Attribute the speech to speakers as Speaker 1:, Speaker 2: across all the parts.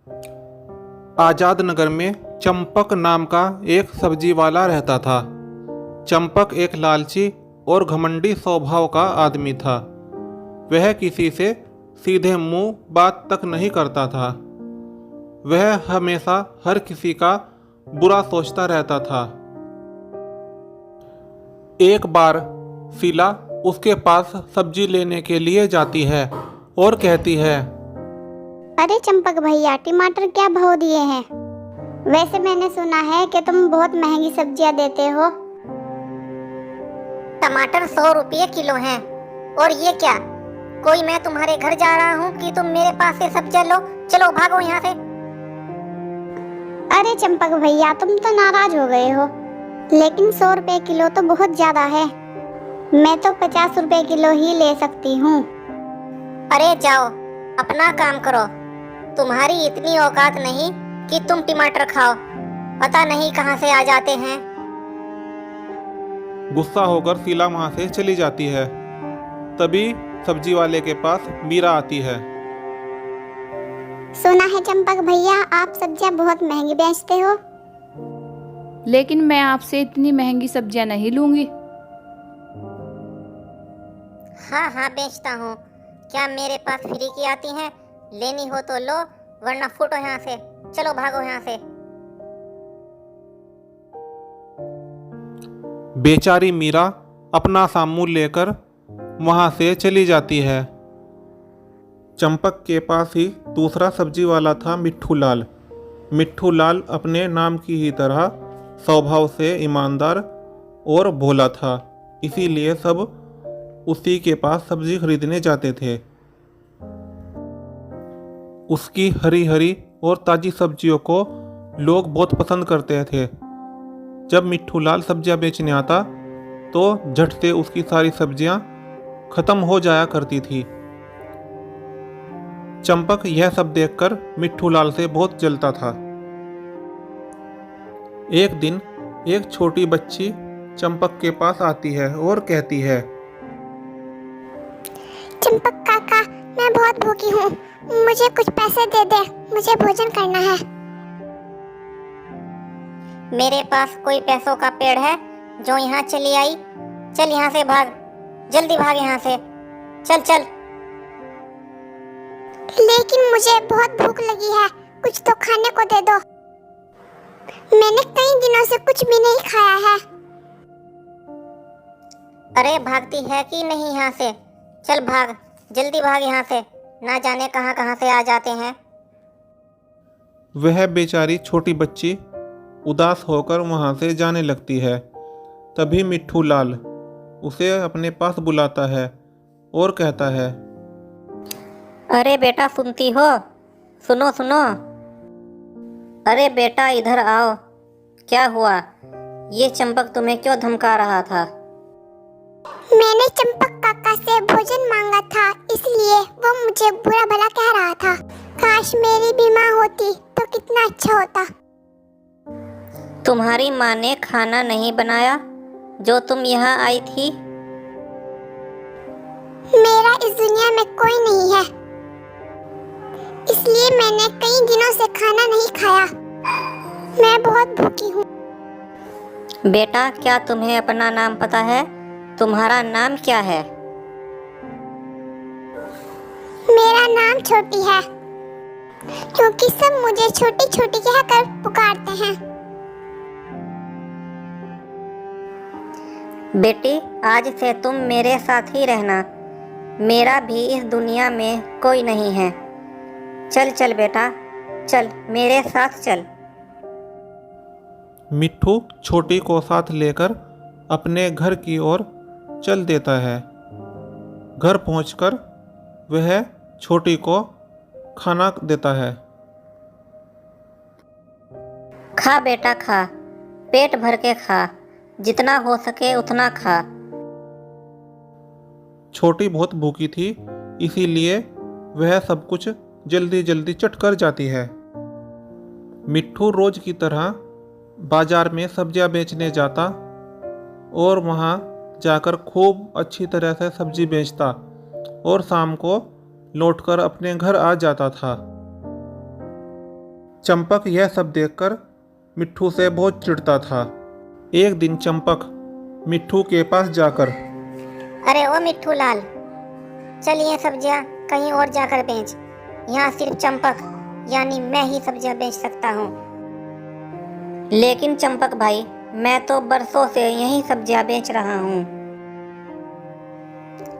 Speaker 1: आजाद नगर में चंपक नाम का एक सब्जी वाला रहता था। चंपक एक लालची और घमंडी स्वभाव का आदमी था। वह किसी से सीधे मुंह बात तक नहीं करता था। वह हमेशा हर किसी का बुरा सोचता रहता था। एक बार शीला उसके पास सब्जी लेने के लिए जाती है और कहती है,
Speaker 2: अरे चंपक भैया, टमाटर क्या भाव दिए हैं? वैसे मैंने सुना है कि तुम बहुत महंगी सब्जियां देते हो।
Speaker 3: टमाटर 100 रुपये किलो हैं। और ये क्या, कोई मैं तुम्हारे घर जा रहा हूँ कि तुम मेरे पास से सब्जियां लो? चलो भागो यहाँ से।
Speaker 2: अरे चंपक भैया, तुम तो नाराज हो गए हो, लेकिन 100 रुपए किलो तो बहुत ज्यादा है। मैं तो 50 रुपए किलो ही ले सकती हूँ।
Speaker 3: अरे जाओ, अपना काम करो। तुम्हारी इतनी औकात नहीं कि तुम टमाटर खाओ, पता नहीं कहाँ से आ जाते हैं।
Speaker 1: गुस्सा होकर शीला वहां से चली जाती है। तभी सब्जी वाले के पास मीरा आती है।
Speaker 2: सुना है चंपक भैया, आप सब्जियां बहुत महंगी बेचते हो।
Speaker 4: लेकिन मैं आपसे इतनी महंगी सब्जियां नहीं लूंगी।
Speaker 3: हाँ हाँ, बेचता हूँ। क्या मेरे पास फ्री की आती हैं? लेनी हो तो लो, वरना फुटो यहाँ से। चलो भागो यहाँ से।
Speaker 1: बेचारी मीरा अपना सामान लेकर वहां से चली जाती है। चंपक के पास ही दूसरा सब्जी वाला था मिट्ठू लाल। मिट्ठू लाल अपने नाम की ही तरह स्वभाव से ईमानदार और भोला था, इसीलिए सब उसी के पास सब्जी खरीदने जाते थे। उसकी हरी हरी और ताज़ी सब्जियों को लोग बहुत पसंद करते थे। जब मिट्ठू लाल सब्जियां बेचने आता तो झट से उसकी सारी सब्जियां खत्म हो जाया करती थी। चंपक यह सब देखकर मिट्ठू लाल से बहुत जलता था। एक दिन एक छोटी बच्ची चंपक के पास आती है और कहती है,
Speaker 2: चंपक काका, मैं बहुत भूखी हूँ, मुझे कुछ पैसे दे दे, मुझे भोजन करना है।
Speaker 3: मेरे पास कोई पैसों का पेड़ है जो यहाँ चली आई? चल यहाँ से भाग, जल्दी भाग यहाँ से। चल चल।
Speaker 2: लेकिन मुझे बहुत भूख लगी है, कुछ तो खाने को दे दो। मैंने कई दिनों से कुछ भी नहीं खाया है।
Speaker 3: अरे भागती है कि नहीं यहाँ से? चल भाग, जल्दी भाग यहाँ से, ना जाने कहाँ कहाँ से आ जाते हैं।
Speaker 1: वह बेचारी छोटी बच्ची उदास होकर वहां से जाने लगती है। तभी मिट्ठू लाल उसे अपने पास बुलाता है और कहता है,
Speaker 3: अरे बेटा, सुनती हो? सुनो सुनो। अरे बेटा, इधर आओ। क्या हुआ? ये चंपक तुम्हें क्यों धमका रहा था?
Speaker 2: मैंने चंपक काका से भोजन मांगा था, इसलिए वो मुझे बुरा भला कह रहा था। काश मेरी भी माँ होती तो कितना अच्छा होता।
Speaker 3: तुम्हारी माँ ने खाना नहीं बनाया जो तुम यहाँ आई थी?
Speaker 2: मेरा इस दुनिया में कोई नहीं है, इसलिए मैंने कई दिनों से खाना नहीं खाया। मैं बहुत भूखी हूँ।
Speaker 3: बेटा, क्या तुम्हें अपना नाम पता है? तुम्हारा नाम क्या है?
Speaker 2: मेरा नाम छोटी है, क्योंकि सब मुझे छोटी छोटी कहकर पुकारते हैं।
Speaker 3: बेटी, आज से तुम मेरे साथ ही रहना। मेरा भी इस दुनिया में कोई नहीं है। चल चल बेटा, चल मेरे साथ चल।
Speaker 1: मिट्ठू छोटी को साथ लेकर अपने घर की ओर चल देता है। घर पहुंचकर वह छोटी को खाना देता है।
Speaker 3: खा बेटा खा, पेट भर के खा, जितना हो सके उतना खा।
Speaker 1: छोटी बहुत भूखी थी, इसीलिए वह सब कुछ जल्दी जल्दी चट कर जाती है। मिट्ठू रोज की तरह बाजार में सब्जियां बेचने जाता और वहां जाकर खूब अच्छी तरह से सब्जी बेचता और शाम को लौटकर अपने घर आ जाता था। चंपक यह सब देखकर मिट्ठू से बहुत चिढ़ता था। एक दिन चंपक मिट्ठू के पास जाकर,
Speaker 3: अरे ओ मिट्ठू लाल, चल ये सब्जियां कहीं और जाकर बेच। यहाँ सिर्फ चंपक यानी मैं ही सब्जियां बेच सकता हूँ। लेकिन चंपक भाई, मैं तो बरसों से यही सब्जियां बेच रहा हूँ।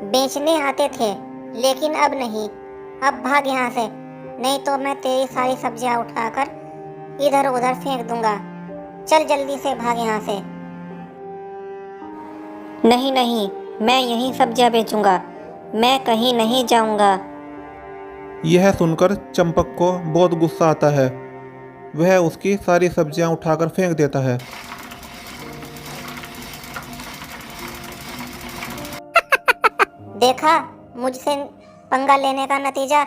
Speaker 3: बेचने आते थे, लेकिन अब नहीं। अब भाग यहाँ से, नहीं तो मैं तेरी सारी सब्जियां उठाकर इधर उधर फेंक दूंगा। चल जल्दी से भाग यहाँ से। नहीं नहीं, मैं यही सब्जियां बेचूंगा, मैं कहीं नहीं जाऊंगा।
Speaker 1: यह सुनकर चंपक को बहुत गुस्सा आता है। वह उसकी सारी सब्जियां उठाकर फेंक देता है।
Speaker 3: देखा मुझसे पंगा लेने का नतीजा।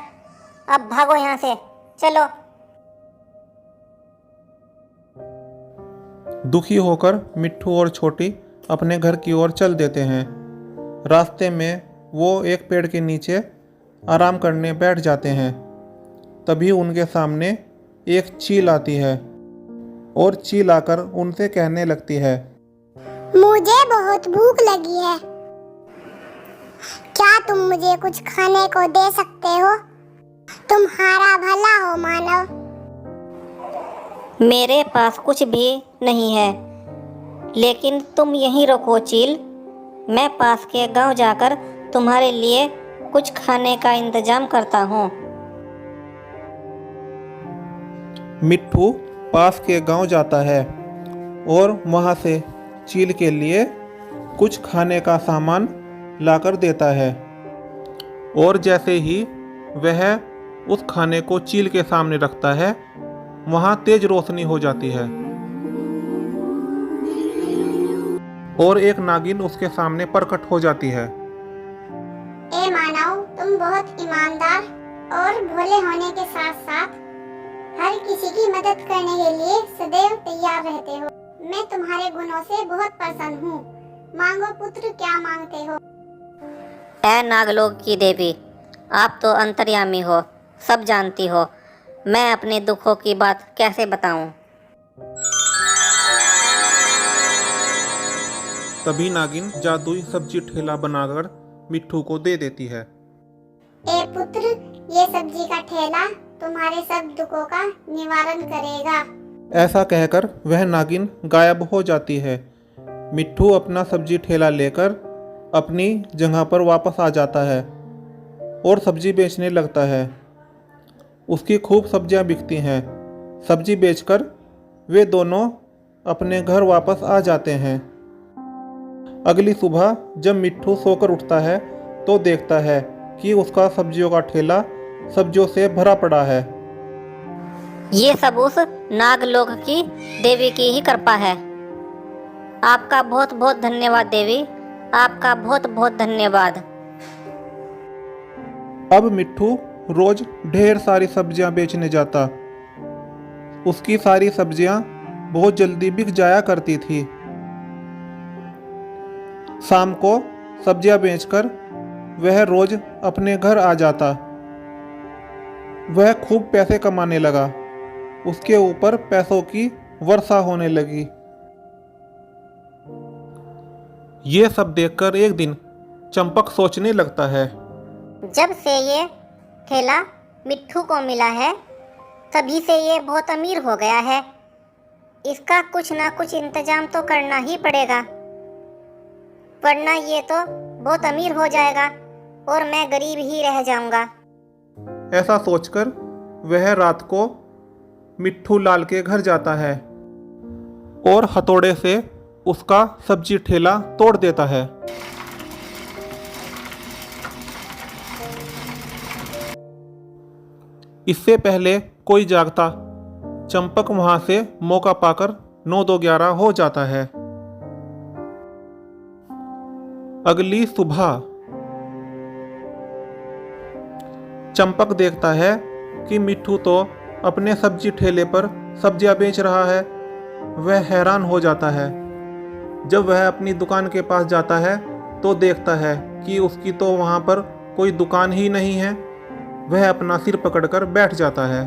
Speaker 3: अब भागो यहाँ से, चलो।
Speaker 1: दुखी होकर मिट्ठू और छोटी अपने घर की ओर चल देते हैं। रास्ते में वो एक पेड़ के नीचे आराम करने बैठ जाते हैं। तभी उनके सामने एक चील आती है और चील आकर उनसे कहने लगती है,
Speaker 2: मुझे बहुत भूख लगी है, क्या तुम मुझे कुछ खाने को दे सकते हो? तुम्हारा भला हो मानव।
Speaker 3: मेरे पास कुछ भी नहीं है, लेकिन तुम यहीं रखो चील। मैं पास के गांव जाकर तुम्हारे लिए कुछ खाने का इंतजाम करता हूँ।
Speaker 1: मिट्ठू पास के गांव जाता है और वहां से चील के लिए कुछ खाने का सामान लाकर देता है। और जैसे ही वह उस खाने को चील के सामने रखता है, वहां तेज रोशनी हो जाती है और एक नागिन उसके सामने प्रकट हो जाती है।
Speaker 2: ए मानव, तुम बहुत ईमानदार और भोले होने के साथ साथ हर किसी की मदद करने के लिए सदैव तैयार रहते हो। मैं तुम्हारे गुणों से बहुत प्रसन्न हूँ। मांगो पुत्र, क्या मांगते हो?
Speaker 3: ऐ नागलोक की देवी, आप तो अंतर्यामी हो, सब जानती हो। मैं अपने दुखों की बात कैसे बताऊं?
Speaker 1: तभी नागिन जादुई सब्जी ठेला बनाकर मिट्ठू को दे देती है।
Speaker 2: ए पुत्र, ये सब्जी का ठेला तुम्हारे सब दुखों का निवारण करेगा।
Speaker 1: ऐसा कहकर वह नागिन गायब हो जाती है। मिट्ठू अपना सब्जी ठेला लेकर अपनी जगह पर वापस आ जाता है और सब्जी बेचने लगता है। उसकी खूब सब्जियां बिकती हैं। सब्जी बेचकर वे दोनों अपने घर वापस आ जाते हैं। अगली सुबह जब मिट्ठू सोकर उठता है तो देखता है कि उसका सब्जियों का ठेला सब्जियों से भरा पड़ा है।
Speaker 3: ये सब उस नागलोक की देवी की ही कृपा है। आपका बहुत बहुत धन्यवाद देवी, आपका बहुत बहुत धन्यवाद।
Speaker 1: अब मिट्ठू रोज ढेर सारी सब्जियां बेचने जाता। उसकी सारी सब्जियां बहुत जल्दी बिक जाया करती थी। शाम को सब्जियां बेचकर वह रोज अपने घर आ जाता। वह खूब पैसे कमाने लगा। उसके ऊपर पैसों की वर्षा होने लगी। ये सब देखकर एक दिन चंपक सोचने लगता है,
Speaker 3: जब से ये ठेला मिट्ठू को मिला है, तभी से ये बहुत अमीर हो गया है। इसका कुछ ना कुछ इंतजाम तो करना ही पड़ेगा, वरना ये तो बहुत अमीर हो जाएगा और मैं गरीब ही रह जाऊंगा।
Speaker 1: ऐसा सोचकर वह रात को मिट्ठू लाल के घर जाता है और हथौड़े से उसका सब्जी ठेला तोड़ देता है। इससे पहले कोई जागता, चंपक वहां से मौका पाकर 9-2-11 हो जाता है। अगली सुबह चंपक देखता है कि मिट्ठू तो अपने सब्जी ठेले पर सब्जियां बेच रहा है। वह हैरान हो जाता है। जब वह अपनी दुकान के पास जाता है तो देखता है कि उसकी तो वहां पर कोई दुकान ही नहीं है। वह अपना सिर पकड़कर बैठ जाता है।